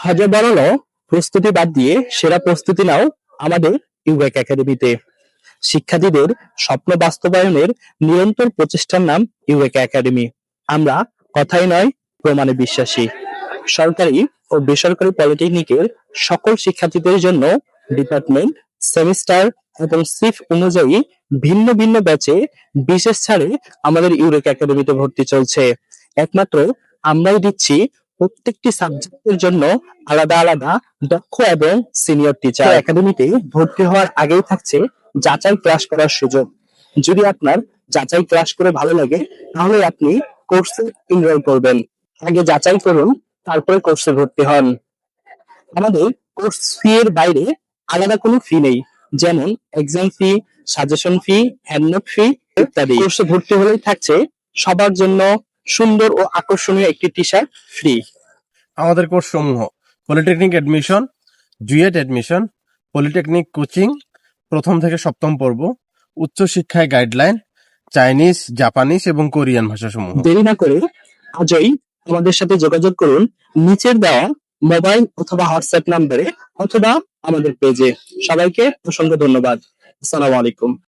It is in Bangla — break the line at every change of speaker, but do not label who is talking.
হাজার বাড়ানো প্রস্তুতি বাদ দিয়ে সেরা প্রস্তুতি নাও আমাদের ইউএক একাডেমিতে। শিক্ষার্থীদের স্বপ্ন বাস্তবায়নের নিরন্তর প্রচেষ্টার নাম ইউএক একাডেমি। আমরা কথাই নয়, প্রমাণে বিশ্বাসী। সরকারি ও বেসরকারি পলিটেকনিকের সকল শিক্ষার্থীদের জন্য ডিপার্টমেন্ট, সেমিস্টার এবং শিফট অনুযায়ী ভিন্ন ভিন্ন ব্যাচে বিশেষ ছাড়ে আমাদের ইউরেক একাডেমিতে ভর্তি চলছে। একমাত্র আমরাই দিচ্ছি প্রত্যেকটি সাবজেক্টের জন্য আলাদা আলাদা দক্ষ এবং সিনিয়র টিচার। একাডেমিতে ভর্তি হওয়ার আগেই থাকছে যাচাই ক্লাস করার সুযোগ। যদি আপনার যাচাই ক্লাস করে ভালো লাগে তাহলে আপনি কোর্সে এনরোল করবেন। আগে যাচাই করুন, তারপরে কোর্সে ভর্তি হন। আমাদের কোর্স ফি এর বাইরে আলাদা কোনো ফি নেই, যেমন এক্সাম ফি, সাজেশন ফি, হ্যান্ডনোট ফি ইত্যাদি। কোর্সে ভর্তি হলেই থাকছে সবার জন্য সুন্দর ও আকর্ষণীয় একটি টি শার্ট ফ্রি।
আমাদের কোর্স সমূহ: পলিটেকনিক এডমিশন, জুয়েট এডমিশন, পলিটেকনিক কোচিং প্রথম থেকে সপ্তম পর্ব, উচ্চশিক্ষায় গাইডলাইন, চাইনিজ, জাপানিজ এবং কোরিয়ান ভাষাসমূহ।
দেরি না করে আজই আমাদের সাথে যোগাযোগ করুন নিচের দেওয়া মোবাইল অথবা হোয়াটসঅ্যাপ নাম্বারে অথবা আমাদের পেজে। সবাইকে অসংখ্য ধন্যবাদ। আসসালামু আলাইকুম।